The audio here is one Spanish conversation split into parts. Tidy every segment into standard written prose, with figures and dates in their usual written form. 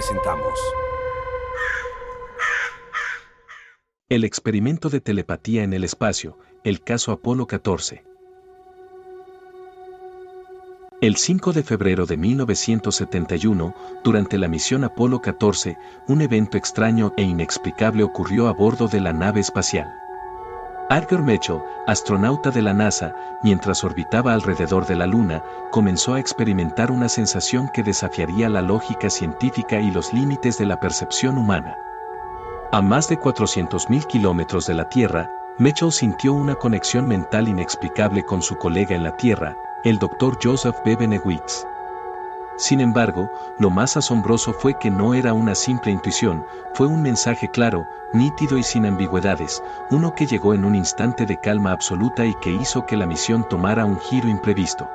presentamos el experimento de telepatía en el espacio, el caso Apolo 14. El 5 de febrero de 1971, durante la misión Apolo 14, un evento extraño e inexplicable ocurrió a bordo de la nave espacial. Edgar Mitchell, astronauta de la NASA, mientras orbitaba alrededor de la Luna, comenzó a experimentar una sensación que desafiaría la lógica científica y los límites de la percepción humana. A más de 400.000 kilómetros de la Tierra, Mitchell sintió una conexión mental inexplicable con su colega en la Tierra, el Dr. Joseph B. Benewitz. Sin embargo, lo más asombroso fue que no era una simple intuición, fue un mensaje claro, nítido y sin ambigüedades, uno que llegó en un instante de calma absoluta y que hizo que la misión tomara un giro imprevisto.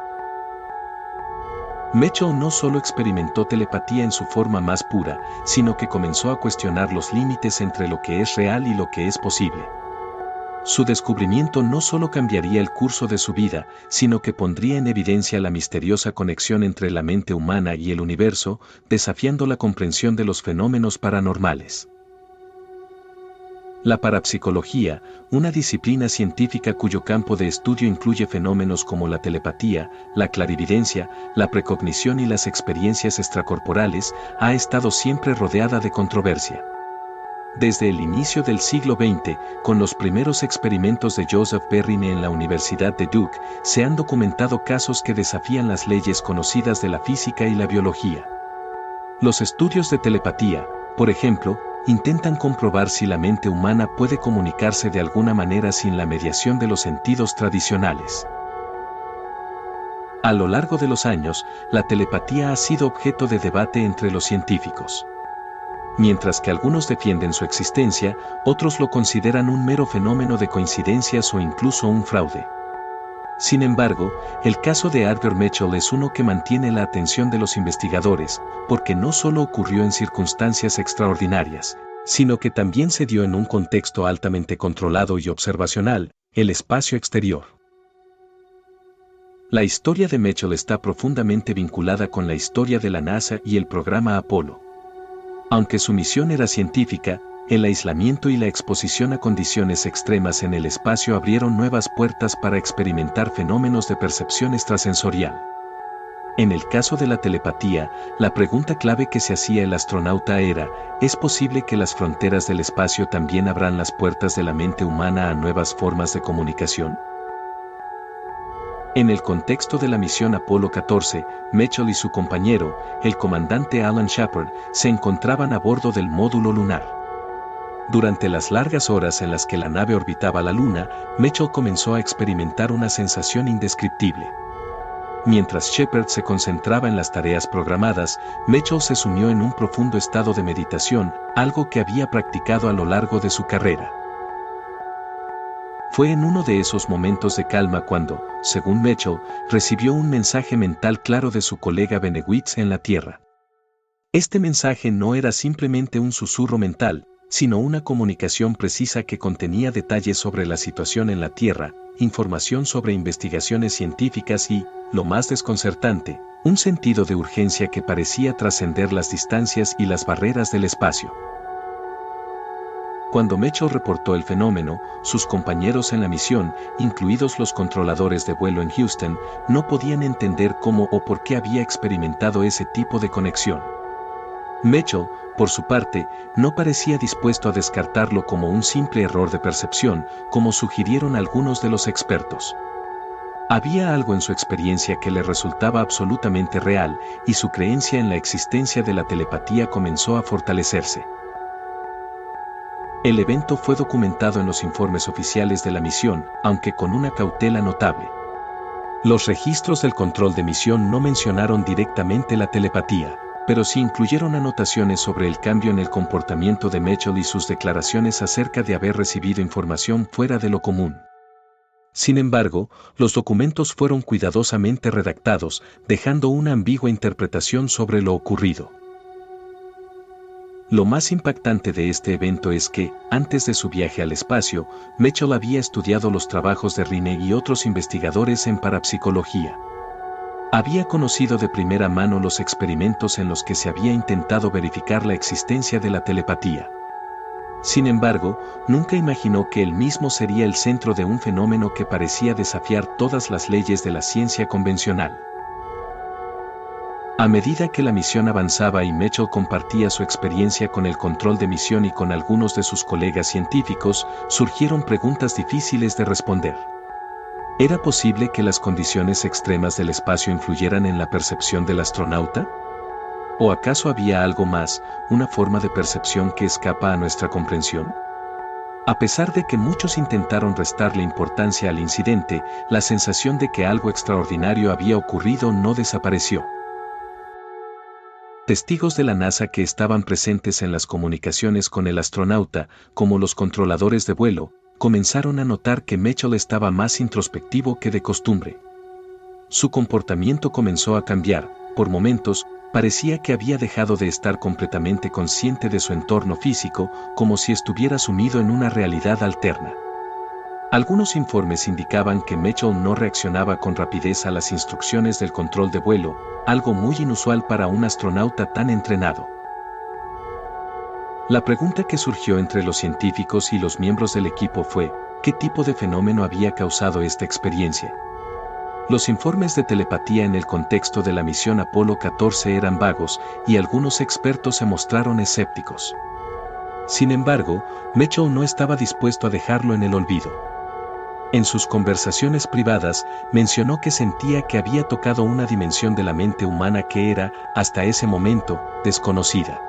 Mitchell no solo experimentó telepatía en su forma más pura, sino que comenzó a cuestionar los límites entre lo que es real y lo que es posible. Su descubrimiento no solo cambiaría el curso de su vida, sino que pondría en evidencia la misteriosa conexión entre la mente humana y el universo, desafiando la comprensión de los fenómenos paranormales. La parapsicología, una disciplina científica cuyo campo de estudio incluye fenómenos como la telepatía, la clarividencia, la precognición y las experiencias extracorporales, ha estado siempre rodeada de controversia. Desde el inicio del siglo XX, con los primeros experimentos de Joseph Perrine en la Universidad de Duke, se han documentado casos que desafían las leyes conocidas de la física y la biología. Los estudios de telepatía, por ejemplo, intentan comprobar si la mente humana puede comunicarse de alguna manera sin la mediación de los sentidos tradicionales. A lo largo de los años, la telepatía ha sido objeto de debate entre los científicos. Mientras que algunos defienden su existencia, otros lo consideran un mero fenómeno de coincidencias o incluso un fraude. Sin embargo, el caso de Edgar Mitchell es uno que mantiene la atención de los investigadores, porque no solo ocurrió en circunstancias extraordinarias, sino que también se dio en un contexto altamente controlado y observacional, el espacio exterior. La historia de Mitchell está profundamente vinculada con la historia de la NASA y el programa Apolo. Aunque su misión era científica, el aislamiento y la exposición a condiciones extremas en el espacio abrieron nuevas puertas para experimentar fenómenos de percepción extrasensorial. En el caso de la telepatía, la pregunta clave que se hacía el astronauta era, ¿es posible que las fronteras del espacio también abran las puertas de la mente humana a nuevas formas de comunicación? En el contexto de la misión Apolo 14, Mitchell y su compañero, el comandante Alan Shepard, se encontraban a bordo del módulo lunar. Durante las largas horas en las que la nave orbitaba la Luna, Mitchell comenzó a experimentar una sensación indescriptible. Mientras Shepard se concentraba en las tareas programadas, Mitchell se sumió en un profundo estado de meditación, algo que había practicado a lo largo de su carrera. Fue en uno de esos momentos de calma cuando, según Mitchell, recibió un mensaje mental claro de su colega Benewitz en la Tierra. Este mensaje no era simplemente un susurro mental, sino una comunicación precisa que contenía detalles sobre la situación en la Tierra, información sobre investigaciones científicas y, lo más desconcertante, un sentido de urgencia que parecía trascender las distancias y las barreras del espacio. Cuando Mitchell reportó el fenómeno, sus compañeros en la misión, incluidos los controladores de vuelo en Houston, no podían entender cómo o por qué había experimentado ese tipo de conexión. Mitchell, por su parte, no parecía dispuesto a descartarlo como un simple error de percepción, como sugirieron algunos de los expertos. Había algo en su experiencia que le resultaba absolutamente real, y su creencia en la existencia de la telepatía comenzó a fortalecerse. El evento fue documentado en los informes oficiales de la misión, aunque con una cautela notable. Los registros del control de misión no mencionaron directamente la telepatía, pero sí incluyeron anotaciones sobre el cambio en el comportamiento de Mitchell y sus declaraciones acerca de haber recibido información fuera de lo común. Sin embargo, los documentos fueron cuidadosamente redactados, dejando una ambigua interpretación sobre lo ocurrido. Lo más impactante de este evento es que, antes de su viaje al espacio, Mitchell había estudiado los trabajos de Rinne y otros investigadores en parapsicología. Había conocido de primera mano los experimentos en los que se había intentado verificar la existencia de la telepatía. Sin embargo, nunca imaginó que él mismo sería el centro de un fenómeno que parecía desafiar todas las leyes de la ciencia convencional. A medida que la misión avanzaba y Mitchell compartía su experiencia con el control de misión y con algunos de sus colegas científicos, surgieron preguntas difíciles de responder. ¿Era posible que las condiciones extremas del espacio influyeran en la percepción del astronauta? ¿O acaso había algo más, una forma de percepción que escapa a nuestra comprensión? A pesar de que muchos intentaron restarle importancia al incidente, la sensación de que algo extraordinario había ocurrido no desapareció. Testigos de la NASA que estaban presentes en las comunicaciones con el astronauta, como los controladores de vuelo, comenzaron a notar que Mitchell estaba más introspectivo que de costumbre. Su comportamiento comenzó a cambiar, por momentos, parecía que había dejado de estar completamente consciente de su entorno físico, como si estuviera sumido en una realidad alterna. Algunos informes indicaban que Mitchell no reaccionaba con rapidez a las instrucciones del control de vuelo, algo muy inusual para un astronauta tan entrenado. La pregunta que surgió entre los científicos y los miembros del equipo fue, ¿qué tipo de fenómeno había causado esta experiencia? Los informes de telepatía en el contexto de la misión Apolo 14 eran vagos, y algunos expertos se mostraron escépticos. Sin embargo, Mitchell no estaba dispuesto a dejarlo en el olvido. En sus conversaciones privadas, mencionó que sentía que había tocado una dimensión de la mente humana que era, hasta ese momento, desconocida.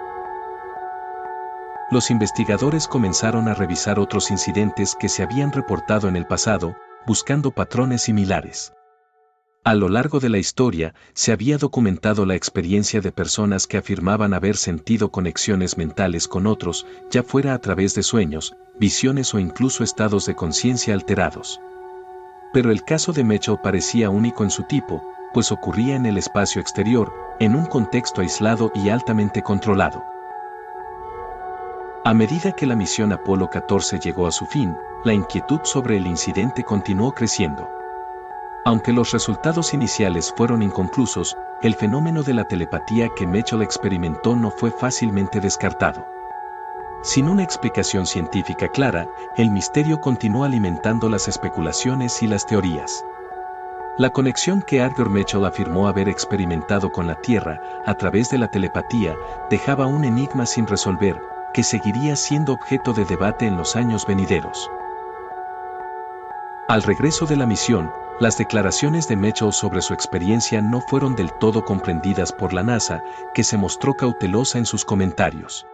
Los investigadores comenzaron a revisar otros incidentes que se habían reportado en el pasado, buscando patrones similares. A lo largo de la historia, se había documentado la experiencia de personas que afirmaban haber sentido conexiones mentales con otros, ya fuera a través de sueños, visiones o incluso estados de conciencia alterados. Pero el caso de Mitchell parecía único en su tipo, pues ocurría en el espacio exterior, en un contexto aislado y altamente controlado. A medida que la misión Apolo 14 llegó a su fin, la inquietud sobre el incidente continuó creciendo. Aunque los resultados iniciales fueron inconclusos, el fenómeno de la telepatía que Mitchell experimentó no fue fácilmente descartado. Sin una explicación científica clara, el misterio continuó alimentando las especulaciones y las teorías. La conexión que Edgar Mitchell afirmó haber experimentado con la Tierra, a través de la telepatía, dejaba un enigma sin resolver, que seguiría siendo objeto de debate en los años venideros. Al regreso de la misión, las declaraciones de Mitchell sobre su experiencia no fueron del todo comprendidas por la NASA, que se mostró cautelosa en sus comentarios.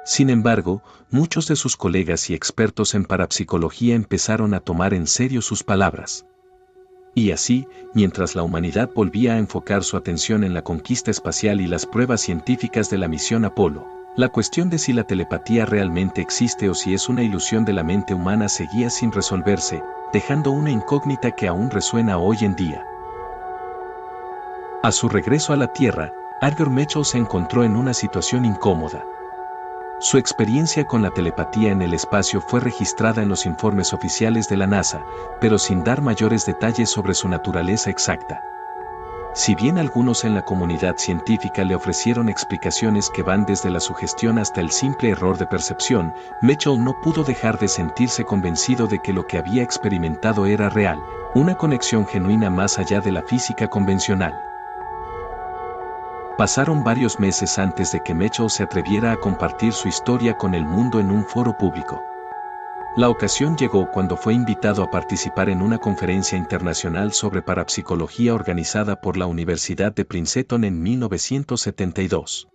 Sin embargo, muchos de sus colegas y expertos en parapsicología empezaron a tomar en serio sus palabras. Y así, mientras la humanidad volvía a enfocar su atención en la conquista espacial y las pruebas científicas de la misión Apolo, la cuestión de si la telepatía realmente existe o si es una ilusión de la mente humana seguía sin resolverse, dejando una incógnita que aún resuena hoy en día. A su regreso a la Tierra, Edgar Mitchell se encontró en una situación incómoda. Su experiencia con la telepatía en el espacio fue registrada en los informes oficiales de la NASA, pero sin dar mayores detalles sobre su naturaleza exacta. Si bien algunos en la comunidad científica le ofrecieron explicaciones que van desde la sugestión hasta el simple error de percepción, Mitchell no pudo dejar de sentirse convencido de que lo que había experimentado era real, una conexión genuina más allá de la física convencional. Pasaron varios meses antes de que Mitchell se atreviera a compartir su historia con el mundo en un foro público. La ocasión llegó cuando fue invitado a participar en una conferencia internacional sobre parapsicología organizada por la Universidad de Princeton en 1972.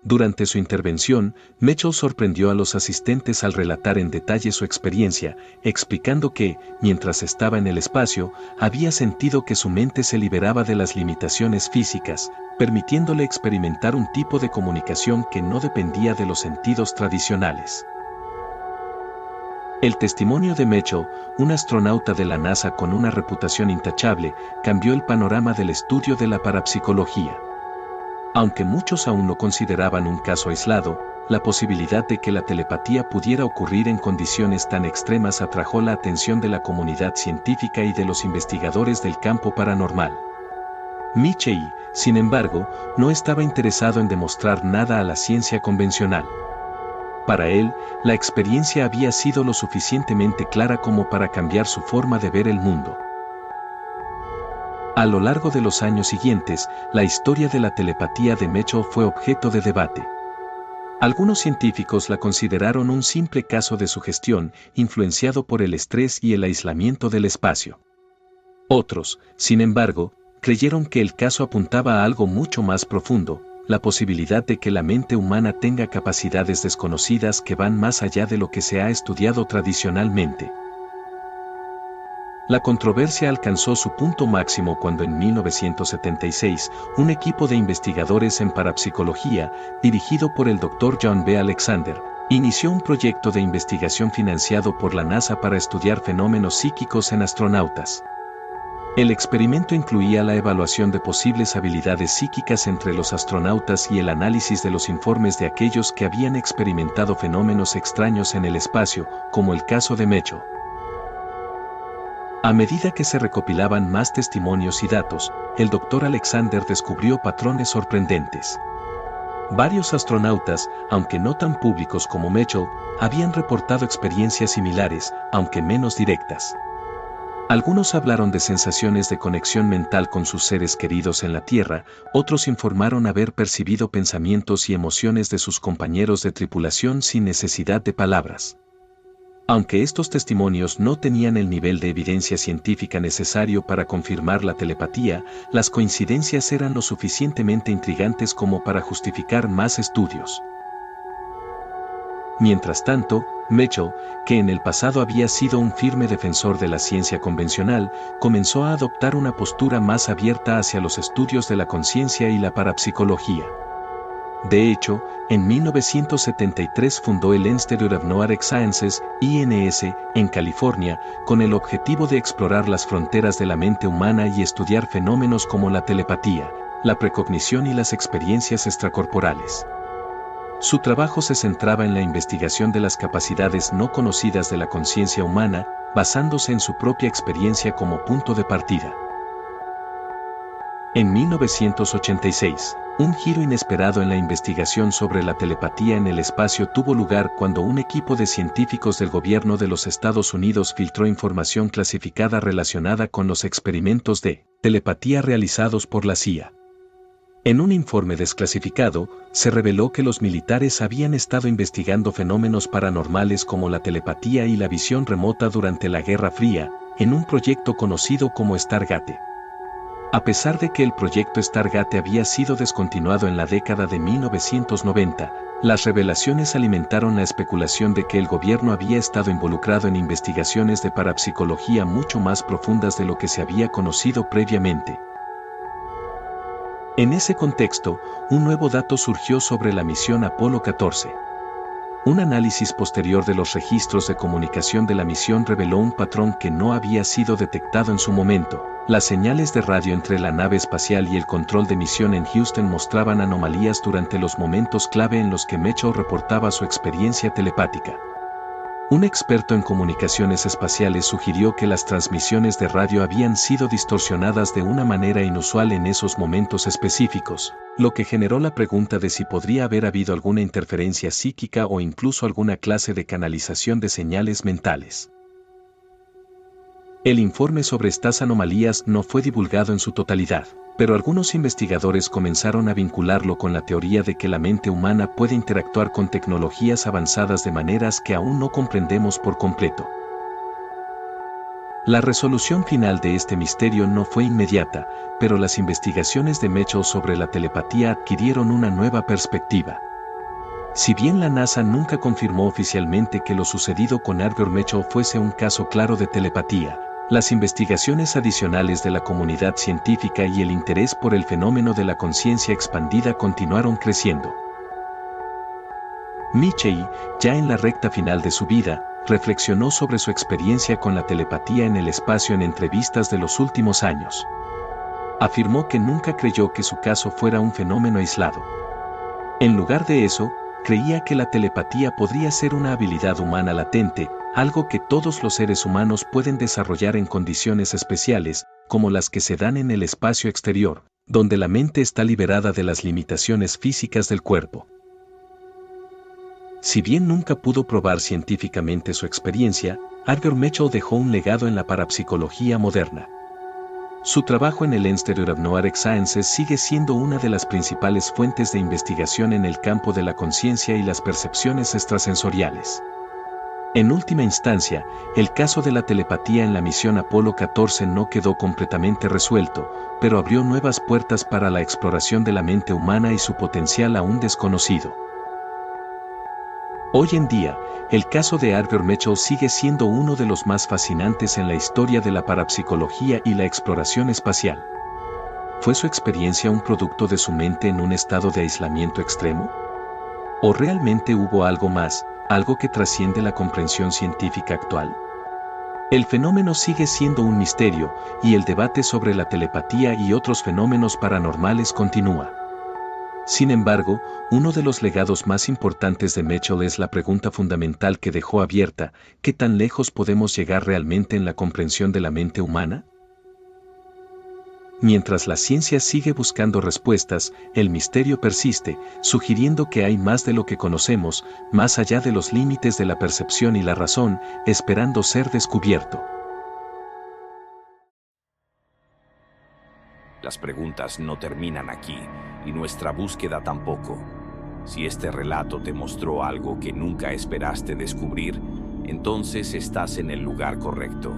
Durante su intervención, Mitchell sorprendió a los asistentes al relatar en detalle su experiencia, explicando que, mientras estaba en el espacio, había sentido que su mente se liberaba de las limitaciones físicas, permitiéndole experimentar un tipo de comunicación que no dependía de los sentidos tradicionales. El testimonio de Mitchell, un astronauta de la NASA con una reputación intachable, cambió el panorama del estudio de la parapsicología. Aunque muchos aún lo consideraban un caso aislado, la posibilidad de que la telepatía pudiera ocurrir en condiciones tan extremas atrajo la atención de la comunidad científica y de los investigadores del campo paranormal. Michei, sin embargo, no estaba interesado en demostrar nada a la ciencia convencional. Para él, la experiencia había sido lo suficientemente clara como para cambiar su forma de ver el mundo. A lo largo de los años siguientes, la historia de la telepatía de Mitchell fue objeto de debate. Algunos científicos la consideraron un simple caso de sugestión, influenciado por el estrés y el aislamiento del espacio. Otros, sin embargo, creyeron que el caso apuntaba a algo mucho más profundo, la posibilidad de que la mente humana tenga capacidades desconocidas que van más allá de lo que se ha estudiado tradicionalmente. La controversia alcanzó su punto máximo cuando en 1976, un equipo de investigadores en parapsicología, dirigido por el Dr. John B. Alexander, inició un proyecto de investigación financiado por la NASA para estudiar fenómenos psíquicos en astronautas. El experimento incluía la evaluación de posibles habilidades psíquicas entre los astronautas y el análisis de los informes de aquellos que habían experimentado fenómenos extraños en el espacio, como el caso de Mitchell. A medida que se recopilaban más testimonios y datos, el Dr. Alexander descubrió patrones sorprendentes. Varios astronautas, aunque no tan públicos como Mitchell, habían reportado experiencias similares, aunque menos directas. Algunos hablaron de sensaciones de conexión mental con sus seres queridos en la Tierra, otros informaron haber percibido pensamientos y emociones de sus compañeros de tripulación sin necesidad de palabras. Aunque estos testimonios no tenían el nivel de evidencia científica necesario para confirmar la telepatía, las coincidencias eran lo suficientemente intrigantes como para justificar más estudios. Mientras tanto, Mitchell, que en el pasado había sido un firme defensor de la ciencia convencional, comenzó a adoptar una postura más abierta hacia los estudios de la conciencia y la parapsicología. De hecho, en 1973 fundó el Institute of Noetic Sciences, INS, en California, con el objetivo de explorar las fronteras de la mente humana y estudiar fenómenos como la telepatía, la precognición y las experiencias extracorporales. Su trabajo se centraba en la investigación de las capacidades no conocidas de la conciencia humana, basándose en su propia experiencia como punto de partida. En 1986, un giro inesperado en la investigación sobre la telepatía en el espacio tuvo lugar cuando un equipo de científicos del gobierno de los Estados Unidos filtró información clasificada relacionada con los experimentos de telepatía realizados por la CIA. En un informe desclasificado, se reveló que los militares habían estado investigando fenómenos paranormales como la telepatía y la visión remota durante la Guerra Fría, en un proyecto conocido como Stargate. A pesar de que el proyecto Stargate había sido descontinuado en la década de 1990, las revelaciones alimentaron la especulación de que el gobierno había estado involucrado en investigaciones de parapsicología mucho más profundas de lo que se había conocido previamente. En ese contexto, un nuevo dato surgió sobre la misión Apolo 14. Un análisis posterior de los registros de comunicación de la misión reveló un patrón que no había sido detectado en su momento. Las señales de radio entre la nave espacial y el control de misión en Houston mostraban anomalías durante los momentos clave en los que Mitchell reportaba su experiencia telepática. Un experto en comunicaciones espaciales sugirió que las transmisiones de radio habían sido distorsionadas de una manera inusual en esos momentos específicos, lo que generó la pregunta de si podría haber habido alguna interferencia psíquica o incluso alguna clase de canalización de señales mentales. El informe sobre estas anomalías no fue divulgado en su totalidad, pero algunos investigadores comenzaron a vincularlo con la teoría de que la mente humana puede interactuar con tecnologías avanzadas de maneras que aún no comprendemos por completo. La resolución final de este misterio no fue inmediata, pero las investigaciones de Mitchell sobre la telepatía adquirieron una nueva perspectiva. Si bien la NASA nunca confirmó oficialmente que lo sucedido con Edgar Mitchell fuese un caso claro de telepatía, las investigaciones adicionales de la comunidad científica y el interés por el fenómeno de la conciencia expandida continuaron creciendo. Mitchell, ya en la recta final de su vida, reflexionó sobre su experiencia con la telepatía en el espacio en entrevistas de los últimos años. Afirmó que nunca creyó que su caso fuera un fenómeno aislado. En lugar de eso, creía que la telepatía podría ser una habilidad humana latente, algo que todos los seres humanos pueden desarrollar en condiciones especiales, como las que se dan en el espacio exterior, donde la mente está liberada de las limitaciones físicas del cuerpo. Si bien nunca pudo probar científicamente su experiencia, Albert Mitchell dejó un legado en la parapsicología moderna. Su trabajo en el Institute of Noetic Sciences sigue siendo una de las principales fuentes de investigación en el campo de la conciencia y las percepciones extrasensoriales. En última instancia, el caso de la telepatía en la misión Apolo 14 no quedó completamente resuelto, pero abrió nuevas puertas para la exploración de la mente humana y su potencial aún desconocido. Hoy en día, el caso de Albert Mitchell sigue siendo uno de los más fascinantes en la historia de la parapsicología y la exploración espacial. ¿Fue su experiencia un producto de su mente en un estado de aislamiento extremo? ¿O realmente hubo algo más, algo que trasciende la comprensión científica actual? El fenómeno sigue siendo un misterio, y el debate sobre la telepatía y otros fenómenos paranormales continúa. Sin embargo, uno de los legados más importantes de Mitchell es la pregunta fundamental que dejó abierta: ¿qué tan lejos podemos llegar realmente en la comprensión de la mente humana? Mientras la ciencia sigue buscando respuestas, el misterio persiste, sugiriendo que hay más de lo que conocemos, más allá de los límites de la percepción y la razón, esperando ser descubierto. Las preguntas no terminan aquí, y nuestra búsqueda tampoco. Si este relato te mostró algo que nunca esperaste descubrir, entonces estás en el lugar correcto.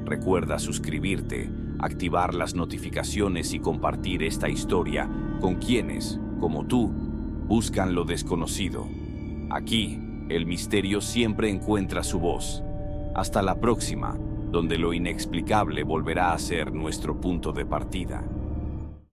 Recuerda suscribirte, activar las notificaciones y compartir esta historia con quienes, como tú, buscan lo desconocido. Aquí, el misterio siempre encuentra su voz. Hasta la próxima, donde lo inexplicable volverá a ser nuestro punto de partida.